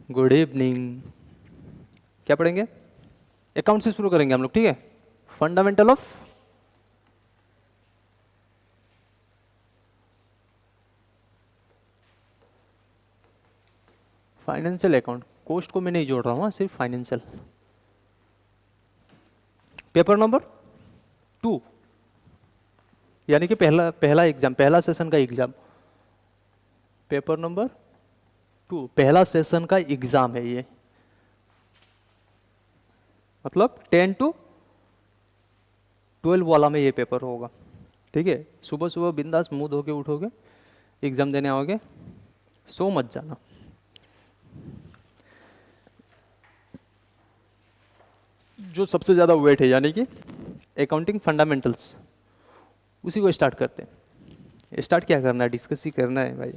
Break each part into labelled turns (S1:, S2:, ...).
S1: Good evening. क्या पढ़ेंगे? Account से शुरू करेंगे हम लोग, ठीक है। Fundamental of financial account. Cost को मैं नहीं जोड़ रहा हूँ, सिर्फ फाइनेंशियल। पेपर नंबर 2, यानी कि पहला पहला एग्जाम, पहला सेशन का एग्जाम। पेपर नंबर 2 पहला सेशन का एग्जाम है ये। मतलब 10 to 12 वाला में ये पेपर होगा, ठीक है। सुबह सुबह बिंदास मुंह धो के उठोगे, एग्जाम देने आओगे, सो मत जाना। जो सबसे ज़्यादा वेट है यानी कि अकाउंटिंग फंडामेंटल्स, उसी को स्टार्ट करते हैं। स्टार्ट क्या करना है, डिस्कस ही करना है भाई।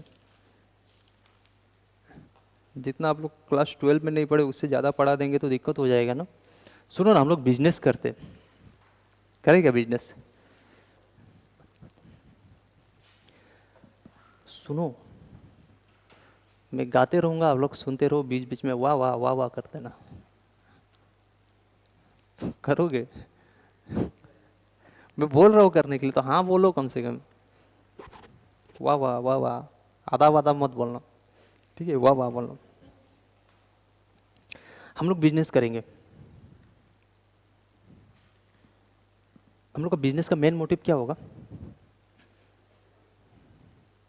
S1: जितना आप लोग क्लास 12 में नहीं पढ़े उससे ज़्यादा पढ़ा देंगे तो दिक्कत हो जाएगा ना। सुनो ना, हम लोग बिजनेस करते, करें क्या बिजनेस? सुनो, मैं गाते रहूँगा, आप लोग सुनते रहो, बीच बीच में वाह वाह वाह वाह करते ना। करोगे? मैं बोल रहा हूँ करने के लिए, तो हाँ बोलो कम से कम। वाह वाह वाह वाह, आधा वादा मत बोलना, ठीक है, वाह वाह बोलना। हम लोग बिजनेस करेंगे। हम लोग का बिजनेस का मेन मोटिव क्या होगा?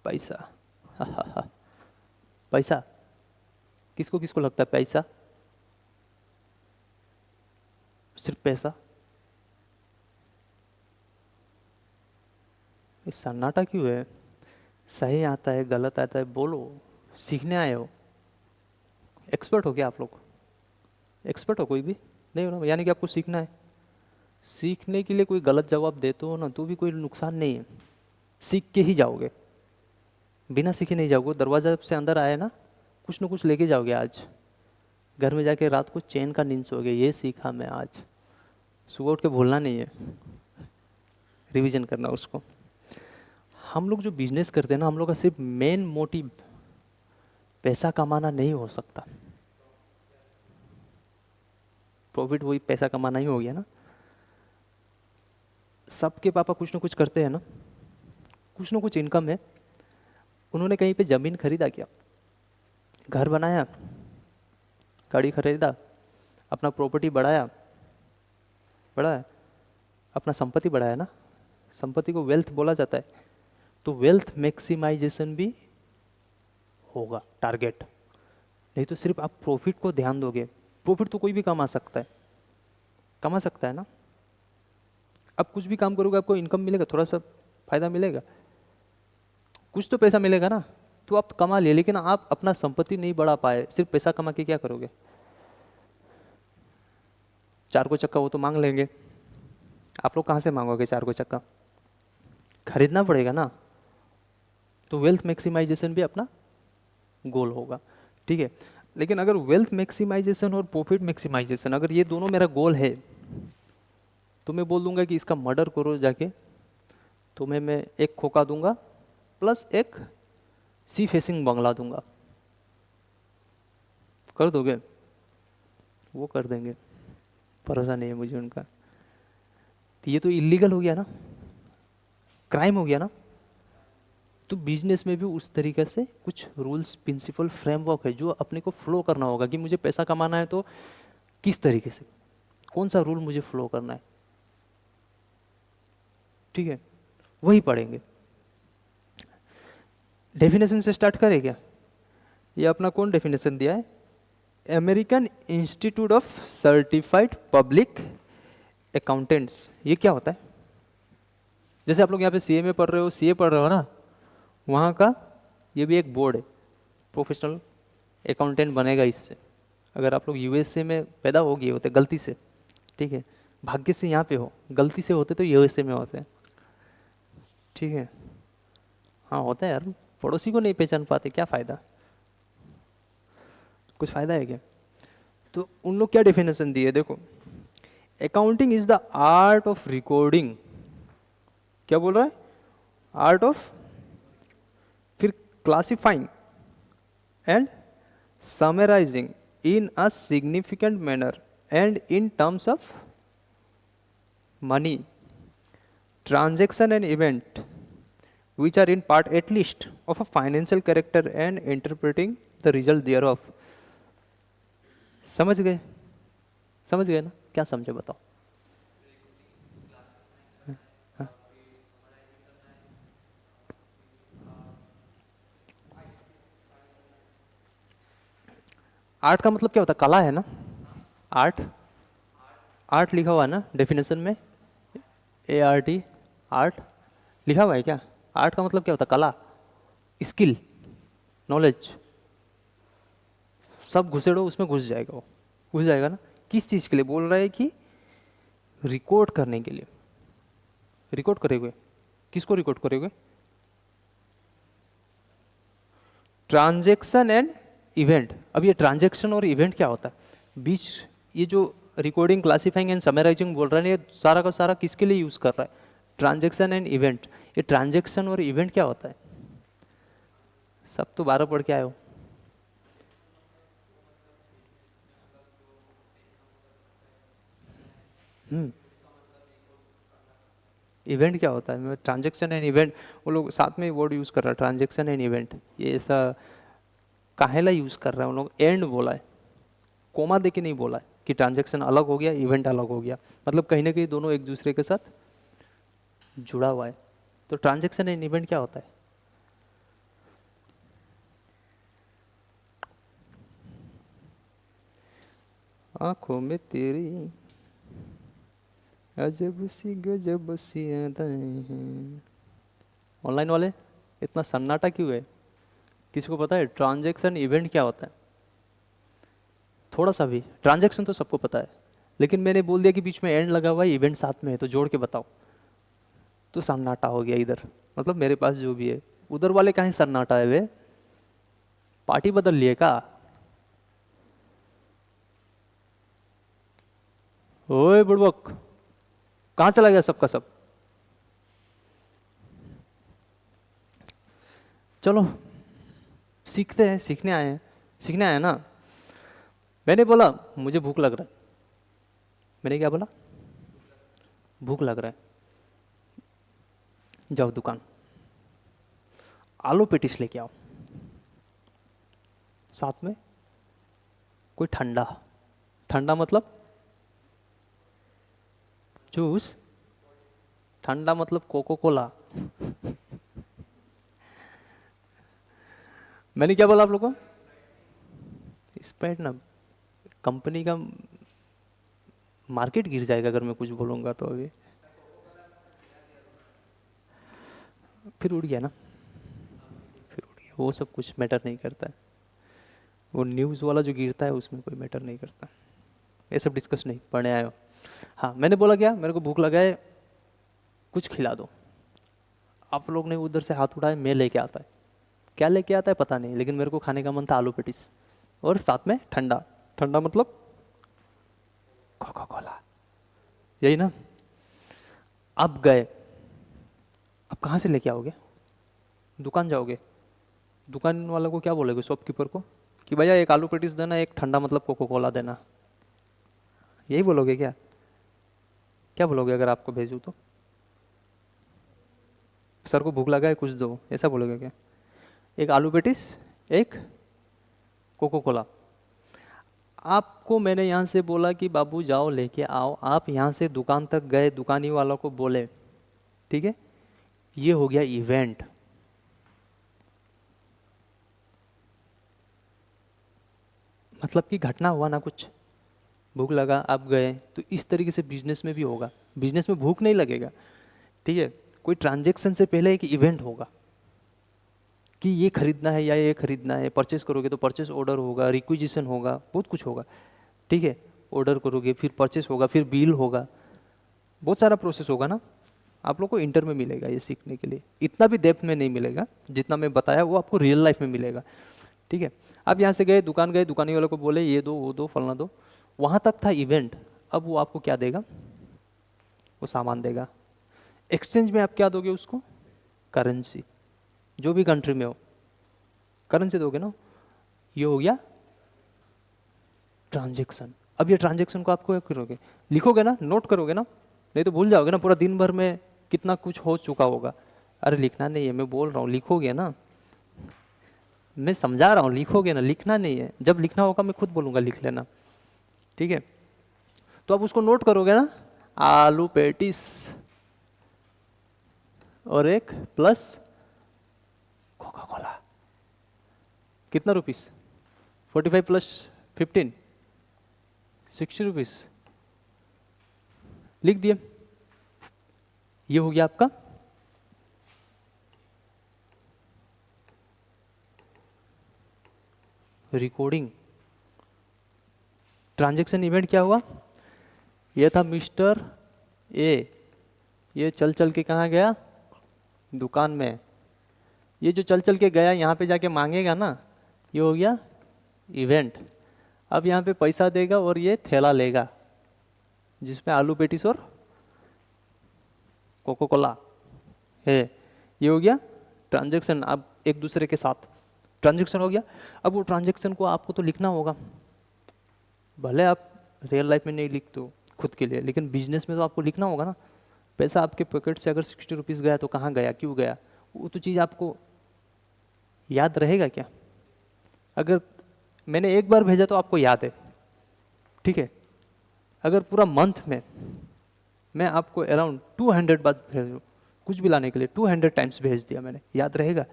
S1: पैसा। पैसा। किसको किसको लगता है पैसा? सिर्फ पैसा? ये सन्नाटा क्यों है? सही आता है, गलत आता है, बोलो। सीखने आए हो? एक्सपर्ट हो क्या आप लोग? एक्सपर्ट हो कोई भी? नहीं हो ना, यानी कि आपको सीखना है। सीखने के लिए कोई गलत जवाब देते हो ना तो भी कोई नुकसान नहीं है, सीख के ही जाओगे। बिना सीखे नहीं जाओगे। दरवाजा से अंदर आए ना, कुछ ना कुछ लेके जाओगे आज। घर में जाके रात को चैन का नींद सोओगे, ये सीखा मैं आज। सुबह उठ के भूलना नहीं है, रिवीजन करना उसको। हम लोग जो बिजनेस करते हैं ना, हम लोग का सिर्फ मेन मोटिव पैसा कमाना नहीं हो सकता। प्रॉफिट वही पैसा कमाना ही हो गया ना। सबके पापा कुछ ना कुछ करते हैं ना, कुछ ना कुछ इनकम है। उन्होंने कहीं पे जमीन खरीदा क्या? घर बनाया, गाड़ी खरीदा, अपना प्रॉपर्टी बढ़ाया, बढ़ाया, अपना संपत्ति बढ़ाया ना। संपत्ति को वेल्थ बोला जाता है। तो वेल्थ मैक्सिमाइजेशन भी होगा टारगेट। नहीं तो सिर्फ आप प्रॉफिट को ध्यान दोगे। प्रॉफिट तो कोई भी कमा सकता है, कमा सकता है ना। आप कुछ भी काम करोगे आपको इनकम मिलेगा, थोड़ा सा फायदा मिलेगा, कुछ तो पैसा मिलेगा ना। तो आप कमा लिए, लेकिन आप अपना संपत्ति नहीं बढ़ा पाए, सिर्फ पैसा कमा के क्या करोगे? चार को चक्का वो तो मांग लेंगे। आप लोग कहाँ से मांगोगे चार को चक्का? खरीदना पड़ेगा ना। तो वेल्थ मैक्सिमाइजेशन भी अपना गोल होगा, ठीक है। लेकिन अगर वेल्थ मैक्सिमाइजेशन और प्रॉफिट मैक्सिमाइजेशन, अगर ये दोनों मेरा गोल है, तो मैं बोल दूंगा कि इसका मर्डर करो जाके, तुम्हें मैं एक खोखा दूंगा प्लस एक सी फेसिंग बंगला दूंगा। कर दोगे? वो कर देंगे, भरोसा नहीं है मुझे उनका। तो ये तो इलीगल हो गया ना, क्राइम हो गया ना। तो बिजनेस में भी उस तरीके से कुछ रूल्स, प्रिंसिपल, फ्रेमवर्क है जो अपने को फॉलो करना होगा कि मुझे पैसा कमाना है तो किस तरीके से, कौन सा रूल मुझे फॉलो करना है, ठीक है। वही पढ़ेंगे। डेफिनेशन से स्टार्ट करें क्या? ये अपना कौन डेफिनेशन दिया है? American institute of certified public accountants. ये क्या होता है? जैसे आप लोग यहाँ पे सीए में पढ़ रहे हो, सीए पढ़ रहे हो ना, वहाँ का ये भी एक बोर्ड है। प्रोफेशनल अकाउंटेंट बनेगा इससे। अगर आप लोग यूएसए में पैदा हो गए होते गलती से, ठीक है, भाग्य से यहाँ पे हो, गलती से होते तो यूएसए में होते हैं, ठीक है। हाँ होता है यार, पड़ोसी को नहीं पहचान पाते, क्या फ़ायदा? कुछ फ़ायदा है क्या? तो उन लोग क्या डेफिनेशन दिए देखो। Accounting is the art of recording, क्या बोल रहा है? आर्ट ऑफ, फिर classifying and summarising in a significant manner and in terms of money transaction and event which are in part at least of a financial character and interpreting the result thereof. समझ गए? समझ गए ना? क्या समझे बताओ? हाँ? आर्ट का मतलब क्या होता है? कला है ना? आर्ट, आर्ट लिखा हुआ है ना डेफिनेशन में, ART, आर्ट लिखा हुआ है क्या? आर्ट का मतलब क्या होता है? कला, स्किल, नॉलेज, सब घुसेड़ो उसमें घुस जाएगा, वो घुस जाएगा ना। किस चीज़ के लिए बोल रहा है? कि रिकॉर्ड करने के लिए। रिकॉर्ड करोगे, किसको रिकॉर्ड करोगे? Transaction and event. अब ये ट्रांजेक्शन और इवेंट क्या होता है बीच? ये जो रिकॉर्डिंग, क्लासिफाइंग एंड समराइजिंग बोल रहा है, ये सारा का सारा किसके लिए यूज कर रहा है? Transaction and event. ये ट्रांजेक्शन और इवेंट क्या होता है? सब तो 12 पढ़ के आए हो। इवेंट क्या होता है? ट्रांजेक्शन एंड इवेंट, वो लोग साथ में वर्ड यूज कर रहा है, ट्रांजेक्शन एंड इवेंट। ये ऐसा काहेला यूज कर रहा है? उन लोग एंड बोला है, कोमा दे के नहीं बोला है कि ट्रांजेक्शन अलग हो गया, इवेंट अलग हो गया। मतलब कहीं ना कहीं दोनों एक दूसरे के साथ जुड़ा हुआ है। तो ट्रांजेक्शन एंड इवेंट क्या होता है? आंखों में तेरी अजब सी गजब सी अदाएं हैं। ऑनलाइन वाले इतना सन्नाटा क्यों है? किसी को पता है ट्रांजेक्शन इवेंट क्या होता है? थोड़ा सा भी? ट्रांजेक्शन तो सबको पता है, लेकिन मैंने बोल दिया कि बीच में एंड लगा हुआ है, इवेंट साथ में है, तो जोड़ के बताओ। तो सन्नाटा हो गया इधर। मतलब मेरे पास जो भी है, उधर वाले कहीं सन्नाटा है? वे पार्टी बदल लिए का? ओए बुड़बक, कहाँ चला गया सबका सब? चलो सीखते हैं, सीखने आए हैं, सीखने आए हैं ना। मैंने बोला मुझे भूख लग रहा है। मैंने क्या बोला? भूख लग रहा है। जाओ दुकान, आलू पेटिस लेके आओ, साथ में कोई ठंडा। ठंडा मतलब जूस, ठंडा मतलब कोको कोला। मैंने क्या बोला आप लोगों को? स्प्राइट ना, कंपनी का मार्केट गिर जाएगा अगर मैं कुछ बोलूंगा तो। अभी फिर उड़ गया ना, फिर उड़ गया। वो सब कुछ मैटर नहीं करता है। वो न्यूज़ वाला जो गिरता है उसमें कोई मैटर नहीं करता। ये सब डिस्कस नहीं, पढ़ने आए हो। हाँ, मैंने बोला क्या? मेरे को भूख लगा है, कुछ खिला दो। आप लोग ने उधर से हाथ उठाए, मैं लेके आता है। क्या लेके आता है पता नहीं, लेकिन मेरे को खाने का मन था आलू पेटिस, और साथ में ठंडा। ठंडा मतलब कोका कोला, यही ना? अब गए, अब कहाँ से लेके आओगे? दुकान जाओगे, दुकान वाला को क्या बोलोगे? शॉपकीपर को कि भैया एक आलू पेटिस देना, एक ठंडा मतलब कोको कोला देना। यही बोलोगे क्या? क्या बोलोगे अगर आपको भेजूँ तो? सर को भूख लगा है, कुछ दो, ऐसा बोलोगे क्या? एक आलू पेटिस, एक कोको कोला। आपको मैंने यहाँ से बोला कि बाबू जाओ लेके आओ, आप यहाँ से दुकान तक गए, दुकानी वालों को बोले, ठीक है? ये हो गया इवेंट। मतलब कि घटना हुआ ना कुछ, भूख लगा आप गए। तो इस तरीके से बिजनेस में भी होगा। बिजनेस में भूख नहीं लगेगा, ठीक है? कोई ट्रांजेक्शन से पहले एक इवेंट होगा कि ये खरीदना है या ये खरीदना है। परचेस करोगे तो परचेस ऑर्डर होगा, रिक्विजिशन होगा, बहुत कुछ होगा, ठीक है? ऑर्डर करोगे, फिर परचेस होगा, फिर बिल होगा, बहुत सारा प्रोसेस होगा ना। आप लोग को इंटर में मिलेगा ये सीखने के लिए। इतना भी डेप्थ में नहीं मिलेगा, जितना मैं बताया वो आपको रियल लाइफ में मिलेगा, ठीक है? आप यहाँ से गए, दुकान गए, दुकानी वाले को बोले ये दो, वो दो, फलना दो, वहाँ तक था इवेंट। अब वो आपको क्या देगा? वो सामान देगा। एक्सचेंज में आप क्या दोगे उसको? करेंसी, जो भी कंट्री में हो करेंसी दोगे ना। ये हो गया ट्रांजेक्शन। अब ये ट्रांजेक्शन को आपको क्या करोगे, लिखोगे ना, नोट करोगे ना, नहीं तो भूल जाओगे ना, पूरा दिन भर में कितना कुछ हो चुका होगा। अरे लिखना नहीं है, मैं बोल रहा हूँ लिखोगे ना, मैं समझा रहा हूँ, लिखोगे ना, लिखना नहीं है, जब लिखना होगा मैं खुद बोलूँगा लिख लेना, ठीक है। तो अब उसको नोट करोगे ना, आलू पेटिस और एक प्लस कोका कोला, कितना रुपीस, 45 प्लस 15, 60 रुपीस, लिख दिए। ये हो गया आपका रिकॉर्डिंग। ट्रांजैक्शन इवेंट क्या हुआ, ये था मिस्टर ए, ये चल चल के कहाँ गया, दुकान में। ये जो चल चल के गया यहाँ पे जाके मांगेगा ना, ये हो गया इवेंट। अब यहाँ पे पैसा देगा और ये थैला लेगा जिसमें आलू पेटीस और कोको कोला है, ये हो गया ट्रांजैक्शन। अब एक दूसरे के साथ ट्रांजैक्शन हो गया। अब वो ट्रांजैक्शन को आपको तो लिखना होगा, भले आप रियल लाइफ में नहीं लिखते हो खुद के लिए, लेकिन बिजनेस में तो आपको लिखना होगा ना। पैसा आपके पॉकेट से अगर 60 रुपीज़ गया तो कहाँ गया, क्यों गया, वो तो चीज़ आपको याद रहेगा क्या। अगर मैंने एक बार भेजा तो आपको याद है, ठीक है। अगर पूरा मंथ में मैं आपको अराउंड 200 बार भेजूँ कुछ भी लाने के लिए, 200 टाइम्स भेज दिया मैंने, याद रहेगा,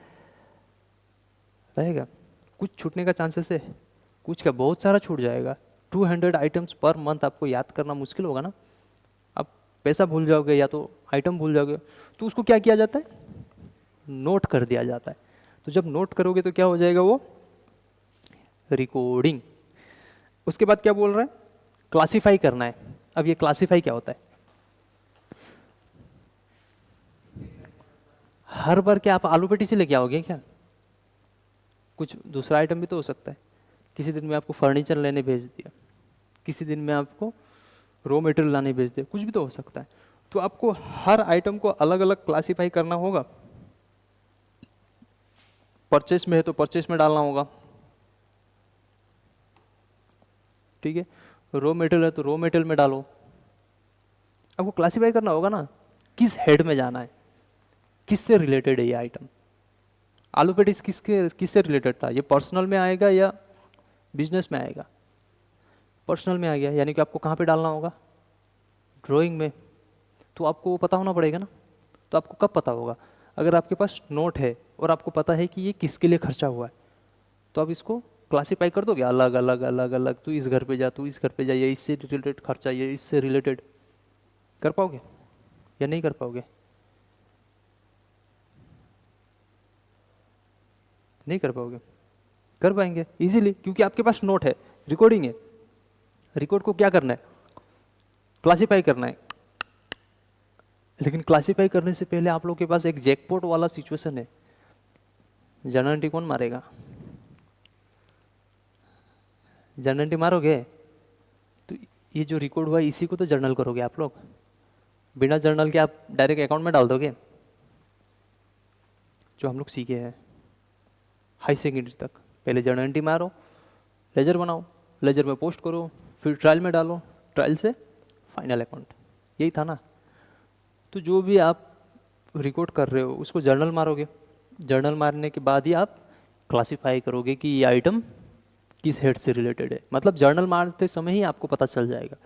S1: रहेगा। कुछ छूटने का चांसेस है, कुछ क्या, बहुत सारा छूट जाएगा। 200 आइटम्स पर मंथ आपको याद करना मुश्किल होगा ना। आप पैसा भूल जाओगे या तो आइटम भूल जाओगे, तो उसको क्या किया जाता है, नोट कर दिया जाता है। तो जब नोट करोगे तो क्या हो जाएगा, वो रिकॉर्डिंग। उसके बाद क्या बोल रहा है, क्लासिफाई करना है। अब ये क्लासिफाई क्या होता है, हर बार क्या आप आलू पेटी से लेके आओगे क्या, कुछ दूसरा आइटम भी तो हो सकता है। किसी दिन में आपको फर्नीचर लेने भेज दिया, किसी दिन में आपको रॉ मटेरियल लाने भेज दिया, कुछ भी तो हो सकता है। तो आपको हर आइटम को अलग अलग क्लासिफाई करना होगा। परचेस में है तो परचेस में डालना होगा, ठीक है। रॉ मटेरियल है तो रॉ मटेरियल में डालो। आपको क्लासिफाई करना होगा ना, किस हेड में जाना है, किससे रिलेटेड है ये आइटम। आलू पेटीज किससे रिलेटेड था, ये पर्सनल में आएगा या बिजनेस में आएगा, पर्सनल में आ गया, यानी कि आपको कहाँ पे डालना होगा, ड्राइंग में। तो आपको वो पता होना पड़ेगा ना। तो आपको कब पता होगा, अगर आपके पास नोट है और आपको पता है कि ये किसके लिए खर्चा हुआ है, तो आप इसको क्लासिफाई कर दोगे अलग अलग अलग अलग। तू इस घर पे जा, तू इस घर पे जा, ये इससे रिलेटेड खर्चा, ये इससे रिलेटेड। कर पाओगे या नहीं कर पाओगे, नहीं कर पाओगे, कर पाएंगे इजीली, क्योंकि आपके पास नोट है, रिकॉर्डिंग है। रिकॉर्ड को क्या करना है, क्लासिफाई करना है। लेकिन क्लासिफाई करने से पहले आप लोग के पास एक जैकपॉट वाला सिचुएशन है। जनरल एंट्री कौन मारेगा, जनरल एंट्री मारोगे तो ये जो रिकॉर्ड हुआ इसी को तो जर्नल करोगे आप लोग। बिना जर्नल के आप डायरेक्ट अकाउंट में डाल दोगे, जो हम लोग सीखे हैं हाई सेकेंडरी तक। पहले जर्नल एंट्री मारो, लेजर बनाओ, लेजर में पोस्ट करो, फिर ट्रायल में डालो, ट्रायल से फाइनल अकाउंट, यही था ना। तो जो भी आप रिकॉर्ड कर रहे हो उसको जर्नल मारोगे, जर्नल मारने के बाद ही आप क्लासिफाई करोगे कि ये आइटम किस हेड से रिलेटेड है। मतलब जर्नल मारते समय ही आपको पता चल जाएगा,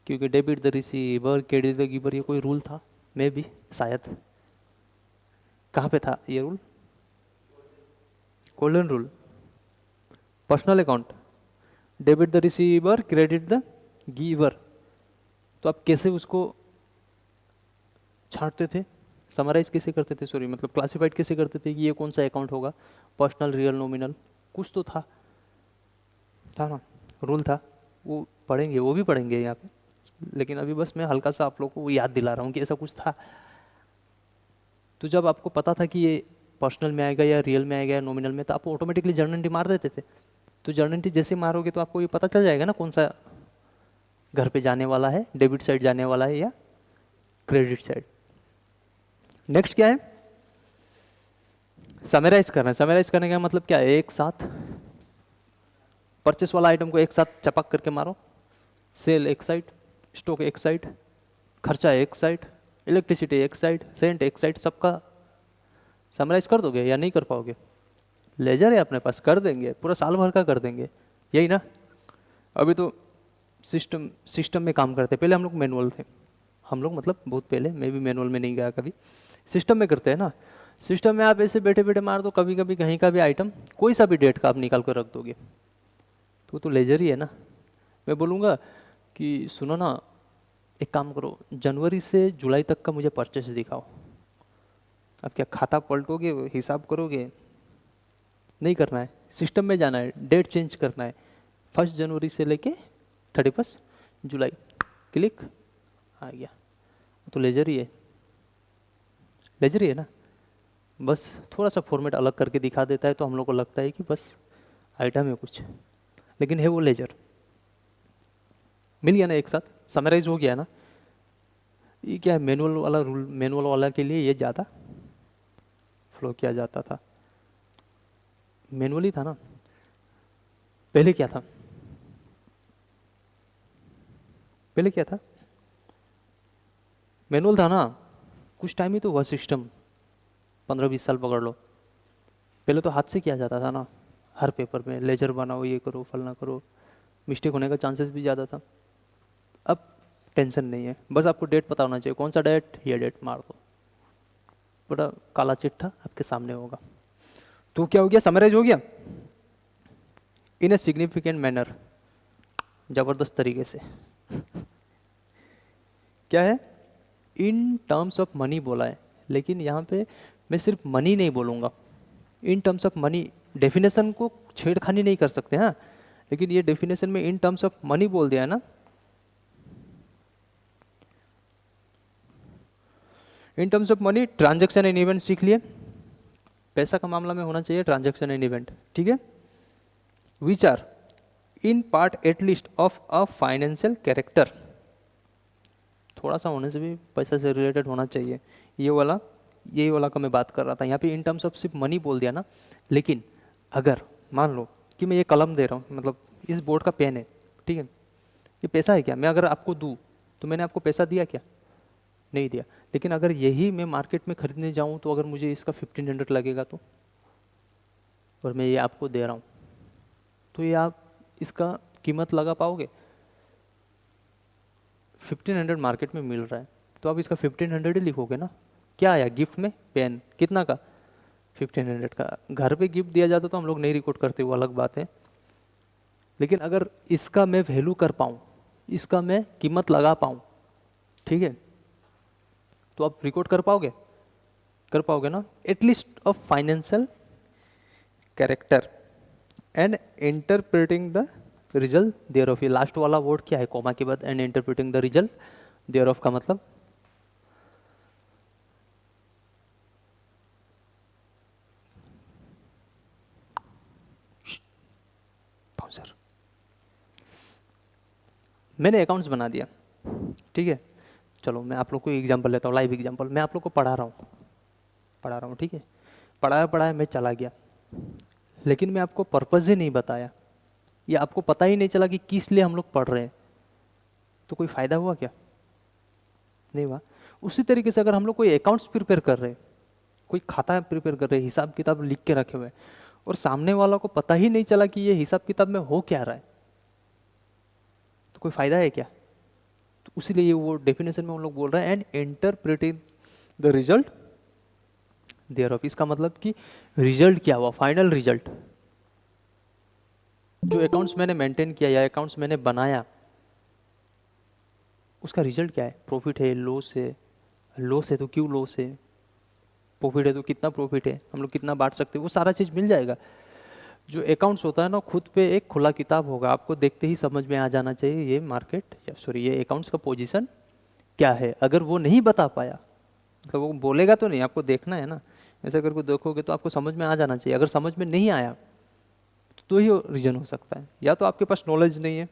S1: क्योंकि debit the receiver credit the giver, ये कोई रूल था, मे भी शायद। कहाँ पे था ये rule, golden rule, personal account, debit the receiver credit the giver. तो आप कैसे उसको छांटते थे, समराइज कैसे करते थे, सॉरी मतलब क्लासिफाइड कैसे करते थे कि ये कौन सा अकाउंट होगा, पर्सनल रियल नॉमिनल, कुछ तो था ना, रूल था। वो पढ़ेंगे, वो भी पढ़ेंगे यहाँ पे, लेकिन अभी बस मैं हल्का सा आप लोग को वो याद दिला रहा हूँ कि ऐसा कुछ था। तो जब आपको पता था कि ये पर्सनल में आएगा या रियल में आएगा या नॉमिनल में, तो आप ऑटोमेटिकली जर्नल एंट्री मार देते थे। तो जर्नल एंट्री जैसे मारोगे तो आपको ये पता चल जाएगा ना कौन सा घर पे जाने वाला है, डेबिट साइड जाने वाला है या क्रेडिट साइड। नेक्स्ट क्या है, समराइज करना है। समराइज करने का मतलब क्या है, एक साथ परचेस वाला आइटम को एक साथ चपक करके मारो, सेल एक साइड, स्टॉक एक साइड, खर्चा एक साइड, इलेक्ट्रिसिटी एक साइड, रेंट एक साइड, सबका समराइज कर दोगे या नहीं कर पाओगे? लेजर है अपने पास, कर देंगे, पूरा साल भर का कर देंगे, यही ना। अभी तो सिस्टम में काम करते, पहले हम लोग मैनुअल थे, हम लोग मतलब बहुत पहले, मैं भी मैनुअल में नहीं गया कभी, सिस्टम में करते हैं ना। सिस्टम में आप ऐसे बैठे बैठे मार दो, कभी कभी कहीं का भी आइटम, कोई सा भी डेट का आप निकाल कर रख दोगे, तो लेजर ही है ना। मैं बोलूँगा कि सुनो ना, एक काम करो, जनवरी से जुलाई तक का मुझे परचेस दिखाओ। अब क्या खाता पलटोगे, हिसाब करोगे? नहीं करना है, सिस्टम में जाना है, डेट चेंज करना है, 1 जनवरी से लेके 31 जुलाई, क्लिक, आ गया। तो लेजर ही है, लेजर ही है ना। बस थोड़ा सा फॉर्मेट अलग करके दिखा देता है, तो हम लोग को लगता है कि बस आइटम है कुछ, लेकिन है वो लेजर। मिल गया ना, एक साथ समराइज हो गया ना। ये क्या है, मैनुअल वाला रूल, मैनुअल वाला के लिए ये ज़्यादा फ्लो किया जाता था, मैनुअली था ना। पहले क्या था, पहले क्या था, मैनुअल था ना। कुछ टाइम ही तो हुआ सिस्टम, 15-20 साल पकड़ लो। पहले तो हाथ से किया जाता था ना, हर पेपर में लेजर बनाओ, ये करो, फलना करो, मिस्टेक होने का चांसेस भी ज़्यादा था। अब टेंशन नहीं है, बस आपको डेट पता होना चाहिए, कौन सा डेट, ये डेट मार दो, पूरा काला चिट्ठा आपके सामने होगा। तो क्या हो गया, समराइज हो गया इन ए सिग्निफिकेंट मैनर, जबरदस्त तरीके से। क्या है, इन टर्म्स ऑफ मनी बोला है, लेकिन यहाँ पे मैं सिर्फ मनी नहीं बोलूँगा, इन टर्म्स ऑफ मनी, डेफिनेशन को छेड़खानी नहीं कर सकते हैं, लेकिन ये डेफिनेशन में इन टर्म्स ऑफ मनी बोल दिया है ना। इन terms of money, transaction and event सीख लिए, पैसा का मामला में होना चाहिए ट्रांजैक्शन एंड इवेंट, ठीक है। Which are in part at least of a financial character, थोड़ा सा होने से भी पैसा से रिलेटेड होना चाहिए, ये वाला, यही वाला का मैं बात कर रहा था। यहाँ पे इन टर्म्स ऑफ सिर्फ मनी बोल दिया ना, लेकिन अगर मान लो कि मैं ये कलम दे रहा हूँ, मतलब इस बोर्ड का पेन है, ठीक है, ये पैसा है क्या? मैं अगर आपको दूँ तो मैंने आपको पैसा दिया क्या? नहीं दिया। लेकिन अगर यही मैं मार्केट में खरीदने जाऊँ तो अगर मुझे इसका 1500 लगेगा तो, और मैं ये आपको दे रहा हूँ, तो ये आप इसका कीमत लगा पाओगे? 1500 मार्केट में मिल रहा है, तो आप इसका 1500 ही लिखोगे ना। क्या आया गिफ्ट में? पेन, कितना का? 1500 का। घर पे गिफ्ट दिया जाता तो हम लोग नहीं रिकॉर्ड करते, वो अलग बात है, लेकिन अगर इसका मैं वैल्यू कर पाऊँ, इसका मैं कीमत लगा पाऊँ, ठीक है, तो आप रिकॉर्ड कर पाओगे? कर पाओगे ना। At least of financial character and interpreting the result thereof, ये लास्ट वाला वर्ड क्या है कॉमा के बाद, and interpreting the result thereof का मतलब सर, मैंने अकाउंट्स बना दिया, ठीक है, चलो मैं आप लोग को एग्जांपल लेता हूँ, लाइव एग्जांपल। मैं आप लोग को पढ़ा रहा हूँ, ठीक है, पढ़ाया मैं चला गया, लेकिन मैं आपको पर्पज ही नहीं बताया, ये आपको पता ही नहीं चला कि किस लिए हम लोग पढ़ रहे हैं, तो कोई फायदा हुआ क्या? नहीं हुआ। उसी तरीके से अगर हम लोग कोई अकाउंट्स प्रिपेयर कर रहे हैं, कोई खाता प्रिपेयर कर रहे हैं, हिसाब किताब लिख के रखे हुए हैं, और सामने वाला को पता ही नहीं चला कि ये हिसाब किताब में हो क्या रहा है, तो कोई फायदा है क्या? तो उसीलिए ये वो डेफिनेशन में हम लोग बोल रहे हैं, and interpreting the result thereof, इसका मतलब कि रिजल्ट क्या हुआ, फाइनल रिजल्ट। जो अकाउंट्स मैंने मेंटेन किया या अकाउंट्स मैंने बनाया, उसका रिजल्ट क्या है? प्रॉफिट है, लॉस है, लॉस है तो क्यों लॉस है, प्रॉफिट है तो कितना प्रॉफिट है, हम लोग कितना बांट सकते हैं, वो सारा चीज़ मिल जाएगा। जो अकाउंट्स होता है ना, खुद पे एक खुला किताब होगा, आपको देखते ही समझ में आ जाना चाहिए ये मार्केट या सॉरी ये अकाउंट्स का पोजीशन क्या है। अगर वो नहीं बता पाया, मतलब वो बोलेगा तो नहीं, आपको देखना है ना, ऐसे अगर को देखोगे तो आपको समझ में आ जाना चाहिए। अगर समझ में नहीं आया तो ही रीजन हो सकता है, या तो आपके पास नॉलेज नहीं है,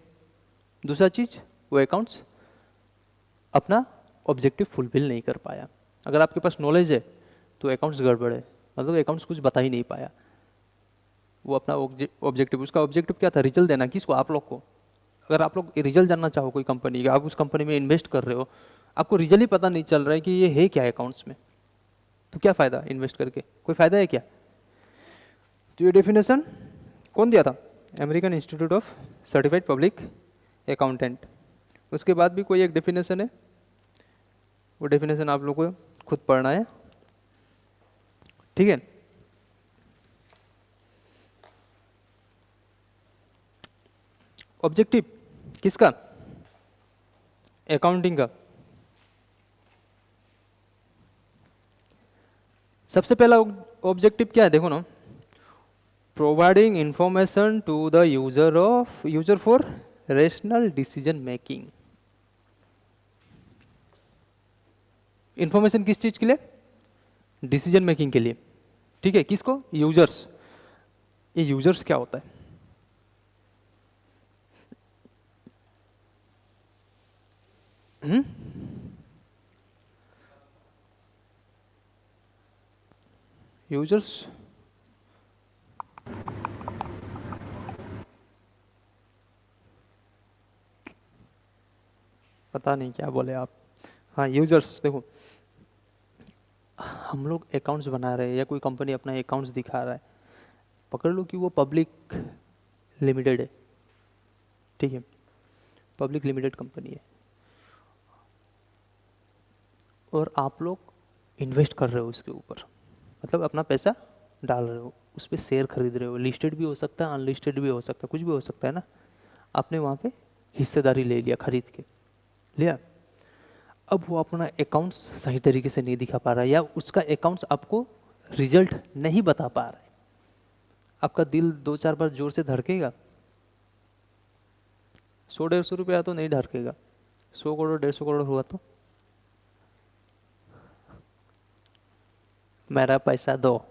S1: दूसरा चीज़ वो अकाउंट्स अपना ऑब्जेक्टिव फुलफिल नहीं कर पाया। अगर आपके पास नॉलेज है तो अकाउंट्स गड़बड़ है, मतलब अकाउंट्स कुछ बता ही नहीं पाया, वो अपना ऑब्जेक्टिव, उसका ऑब्जेक्टिव क्या था? रिजल्ट देना। किसको? आप लोग को। अगर आप लोग रिजल्ट जानना चाहो कोई कंपनी का, आप उस कंपनी में इन्वेस्ट कर रहे हो, आपको रिजल्ट ही पता नहीं चल रहा है कि ये है क्या अकाउंट्स में, तो क्या फ़ायदा इन्वेस्ट करके? कोई फ़ायदा है क्या? तो ये डेफिनेशन कौन दिया था? American institute of certified public accountant. उसके बाद भी कोई एक डेफिनेशन है, वो डेफिनेशन आप लोगों को खुद पढ़ना है, ठीक है। ऑब्जेक्टिव किसका? अकाउंटिंग का। सबसे पहला ऑब्जेक्टिव क्या है देखो ना, providing information to the user for rational decision making. Information किस चीज के लिए? डिसीजन मेकिंग के लिए, ठीक है। किसको? यूजर्स। ये यूजर्स क्या होता है? यूजर्स पता नहीं क्या बोले आप। हाँ, यूजर्स। देखो, हम लोग अकाउंट्स बना रहे हैं या कोई कंपनी अपना अकाउंट्स दिखा रहा है, पकड़ लो कि वो पब्लिक लिमिटेड है, ठीक है, पब्लिक लिमिटेड कंपनी है, और आप लोग इन्वेस्ट कर रहे हो उसके ऊपर, मतलब अपना पैसा डाल रहे हो, उस पर शेयर खरीद रहे हो। लिस्टेड भी हो सकता है, अनलिस्टेड भी हो सकता है, कुछ भी हो सकता है ना। आपने वहाँ पे हिस्सेदारी ले लिया, खरीद के लिया। अब वो अपना अकाउंट्स सही तरीके से नहीं दिखा पा रहा है, या उसका अकाउंट्स आपको रिजल्ट नहीं बता पा रहा है। आपका दिल 2-4 बार जोर से धड़केगा, 100-150 रुपया तो नहीं धड़केगा, 100 करोड़ 150 करोड़ हुआ तो मेरा पैसा दो,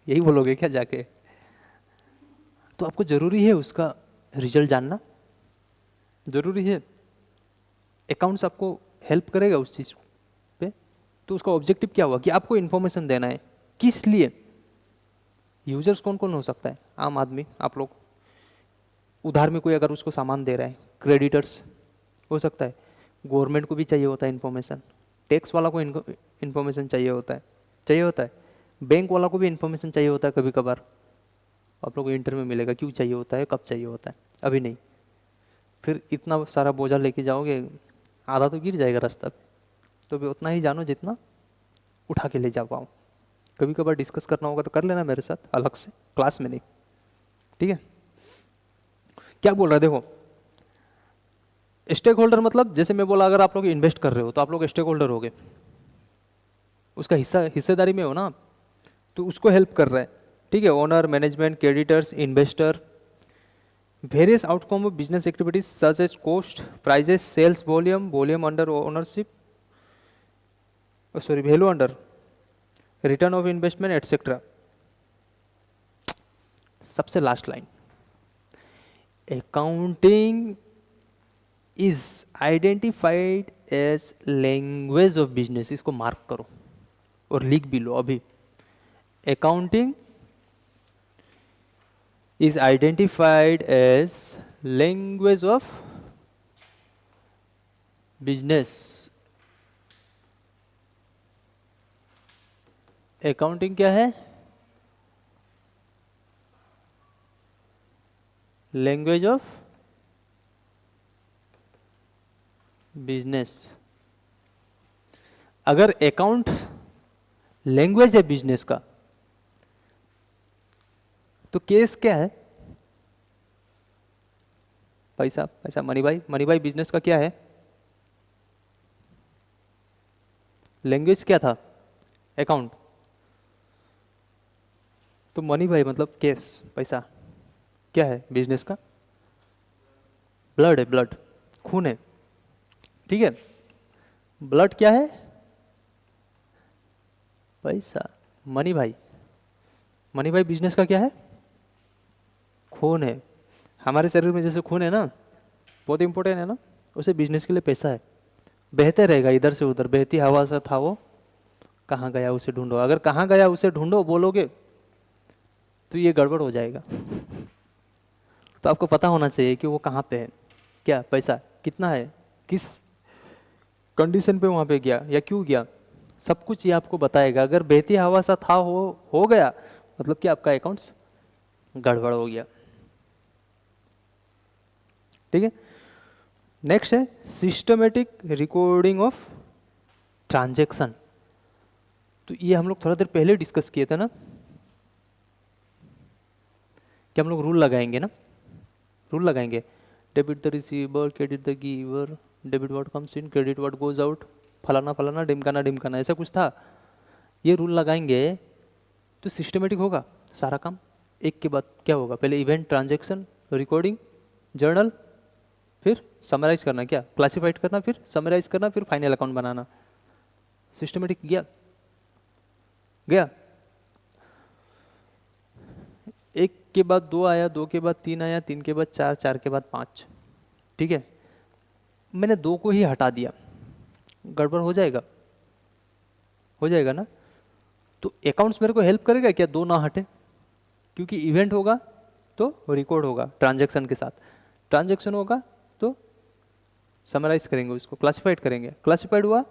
S1: यही बोलोगे क्या जाके? तो आपको जरूरी है उसका रिजल्ट जानना, जरूरी है। अकाउंट्स आपको हेल्प करेगा उस चीज पे। तो उसका ऑब्जेक्टिव क्या हुआ कि आपको इन्फॉर्मेशन देना है। किस लिए? यूजर्स कौन कौन हो सकता है? आम आदमी, आप लोग। उधार में कोई अगर उसको सामान दे रहा है, क्रेडिटर्स हो सकता है। गवर्नमेंट को भी चाहिए होता है इन्फॉर्मेशन, टैक्स वाला को इन्फॉर्मेशन चाहिए होता है, बैंक वाला को भी इन्फॉर्मेशन चाहिए होता है कभी कभार। आप लोग को इंटर में मिलेगा क्यों चाहिए होता है, कब चाहिए होता है, अभी नहीं। फिर इतना सारा बोझा लेके जाओगे, आधा तो गिर जाएगा रास्ता पे। तो भी उतना ही जानो जितना उठा के ले जा पाओ। कभी कभार डिस्कस करना होगा तो कर लेना मेरे साथ, अलग से, क्लास में नहीं, ठीक है। क्या बोल रहा है देखो, स्टेक होल्डर मतलब जैसे मैं बोला, अगर आप लोग इन्वेस्ट कर रहे हो तो आप लोग स्टेक होल्डर हो गए, उसका हिस्सेदारी में हो ना, तो उसको हेल्प कर रहा है, ठीक है। Owner, management, creditors, investor. Various outcome of business activities such as cost, prices, sales volume under ownership, sorry value under, return of investment etcetera. सबसे last line, accounting is identified as language of business. इसको mark करो और लिख भी लो अभी। Accounting is identified as language of business. Accounting क्या है? Language of business. अगर अकाउंट लैंग्वेज है बिजनेस का, तो केस क्या है? पैसा, पैसा, मनी भाई बिजनेस का क्या है? लैंग्वेज क्या था? अकाउंट। तो मनी भाई मतलब केस, पैसा क्या है बिजनेस का? ब्लड है, ब्लड, खून है, ठीक है। ब्लड क्या है? पैसा। मनी भाई बिजनेस का क्या है? खून है। हमारे शरीर में जैसे खून है ना, बहुत इंपॉर्टेंट है ना, उसे बिजनेस के लिए पैसा है। बहते रहेगा इधर से उधर, बहती हवा से था वो, कहाँ गया उसे ढूंढो। अगर कहाँ गया उसे ढूंढो बोलोगे तो ये गड़बड़ हो जाएगा। तो आपको पता होना चाहिए कि वो कहाँ पे है, क्या पैसा कितना है, किस कंडीशन पे वहाँ पे गया या क्यों गया, सब कुछ ये आपको बताएगा। अगर बहती हवा सा था हो गया, मतलब कि आपका अकाउंट्स गड़बड़ हो गया। ठीक है। नेक्स्ट है सिस्टमेटिक रिकॉर्डिंग ऑफ ट्रांजैक्शन। तो ये हम लोग थोड़ा देर पहले डिस्कस किए थे ना, कि हम लोग रूल लगाएंगे ना, रूल लगाएंगे, debit the receiver, credit the giver, debit what comes in, credit what goes out, फलाना फलाना, डिमकाना डिमकाना, ऐसा कुछ था। ये रूल लगाएंगे तो सिस्टमेटिक होगा सारा काम। एक के बाद क्या होगा, पहले इवेंट, ट्रांजैक्शन, रिकॉर्डिंग, जर्नल, फिर समराइज करना, क्या क्लासिफाइड करना, फिर समराइज करना, फिर फाइनल अकाउंट बनाना। सिस्टमेटिक गया गया। एक के बाद दो आया, दो के बाद तीन आया, तीन के बाद चार, चार के बाद पाँच। ठीक है, मैंने दो को ही हटा दिया, गड़बड़ हो जाएगा, हो जाएगा ना। तो अकाउंट्स मेरे को हेल्प करेगा क्या दो ना हटे, क्योंकि इवेंट होगा तो रिकॉर्ड होगा ट्रांजैक्शन के साथ, ट्रांजैक्शन होगा तो समराइज करेंगे उसको, क्लासिफाइड करेंगे, क्लासिफाइड हुआ,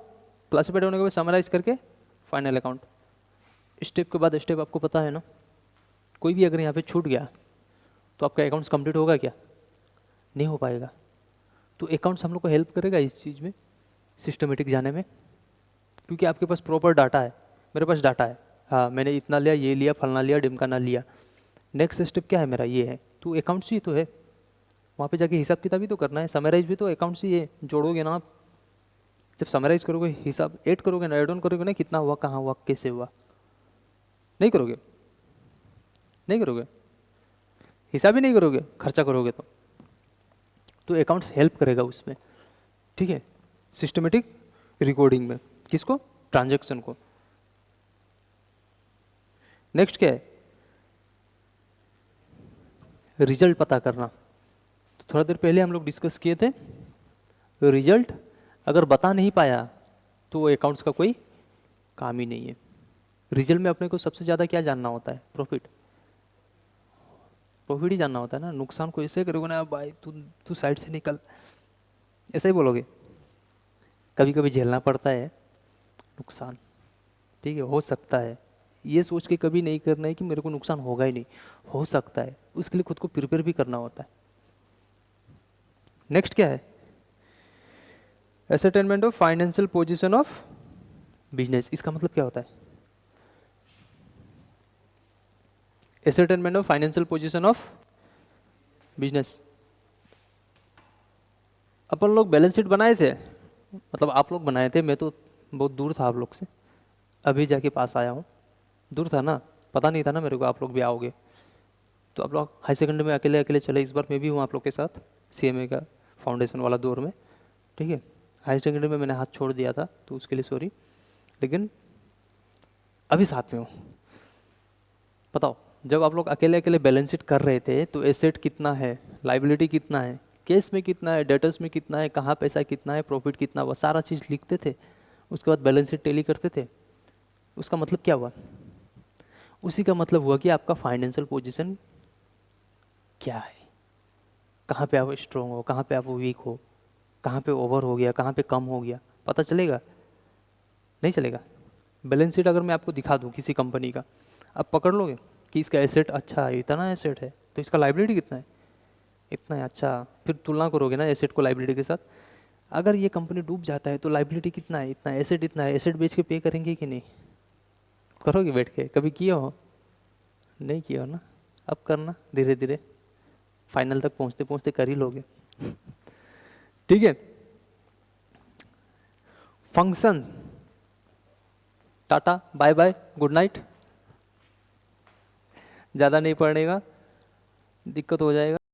S1: क्लासिफाइड होने के बाद समराइज करके फाइनल अकाउंट। स्टेप के बाद स्टेप आपको पता है ना। कोई भी अगर यहाँ पे छूट गया तो आपका अकाउंट्स कंप्लीट होगा क्या, नहीं हो पाएगा। तो अकाउंट्स हम लोग को हेल्प करेगा इस चीज़ में, सिस्टमेटिक जाने में, क्योंकि आपके पास प्रॉपर डाटा है, मेरे पास डाटा है, हाँ मैंने इतना लिया, ये लिया, फलना लिया, डिमकाना लिया। नेक्स्ट स्टेप क्या है मेरा, ये है, तो अकाउंट्स ही तो है, वहाँ पे जाके हिसाब किताब ही तो करना है, समराइज भी तो अकाउंट्स ही है। जोड़ोगे ना आप, जब समराइज करोगे, हिसाब ऐड करोगे ना, ऐड ऑन करोगे ना, कितना हुआ, कहाँ हुआ, कैसे हुआ, नहीं करोगे, नहीं करोगे, हिसाब ही नहीं करोगे, खर्चा करोगे तो अकाउंट्स हेल्प करेगा उसमें। ठीक है, सिस्टमेटिक रिकॉर्डिंग में, किसको, ट्रांजैक्शन को। नेक्स्ट क्या है, रिजल्ट पता करना। तो थोड़ा देर पहले हम लोग डिस्कस किए थे, रिजल्ट अगर बता नहीं पाया तो वो अकाउंट्स का कोई काम ही नहीं है। रिजल्ट में अपने को सबसे ज़्यादा क्या जानना होता है, प्रॉफिट, प्रॉफिट ही जानना होता है ना। नुकसान को ऐसे करोगे ना, भाई तू तू साइड से निकल, ऐसा ही बोलोगे। कभी कभी झेलना पड़ता है नुकसान, ठीक है, हो सकता है, ये सोच के कभी नहीं करना है कि मेरे को नुकसान होगा ही नहीं, हो सकता है, उसके लिए खुद को प्रिपेयर भी करना होता है। नेक्स्ट क्या है, statement of financial position of business. इसका मतलब क्या होता है, statement of financial position of business. अपन लोग बैलेंस शीट बनाए थे, मतलब आप लोग बनाए थे, मैं तो बहुत दूर था आप लोग से, अभी जाके पास आया हूँ। दूर था ना, पता नहीं था ना मेरे को आप लोग भी आओगे। तो आप लोग हाई सेकेंडरी में अकेले अकेले चले, इस बार मैं भी हूँ आप लोग के साथ CMA का फाउंडेशन वाला दौर में। ठीक है, हाई सेकेंडरी में मैंने हाथ छोड़ दिया था तो उसके लिए सॉरी, लेकिन अभी साथ में हूँ। बताओ, जब आप लोग अकेले अकेले बैलेंस शीट कर रहे थे तो एसेट कितना है, लाइबिलिटी कितना है, केस में कितना है, डेटर्स में कितना है, कहाँ पैसा कितना है, प्रॉफिट कितना हुआ, सारा चीज़ लिखते थे। उसके बाद बैलेंस शीट टैली करते थे। उसका मतलब क्या हुआ, उसी का मतलब हुआ कि आपका फाइनेंशियल पोजीशन क्या है, कहाँ पे आप स्ट्रॉन्ग हो, कहाँ पे आप वीक हो, कहाँ पे ओवर हो गया, कहाँ पे कम हो गया, पता चलेगा, नहीं चलेगा। बैलेंस शीट अगर मैं आपको दिखा दूँ किसी कंपनी का, आप पकड़ लोगे कि इसका एसेट अच्छा है, इतना एसेट है, तो इसका लाइबिलिटी कितना है, इतना है, अच्छा, फिर तुलना करोगे ना एसेट को लाइबिलिटी के साथ। अगर ये कंपनी डूब जाता है तो लाइबिलिटी कितना है, इतना, एसेट इतना है, एसेट बेच के पे करेंगे कि नहीं, करोगे बैठ के, कभी किया हो, नहीं किया हो ना, अब करना, धीरे धीरे फाइनल तक पहुंचते पहुंचते कर ही लोगे। ठीक है, function, tata bye bye good night, ज़्यादा नहीं पढ़ने का, दिक्कत हो जाएगा।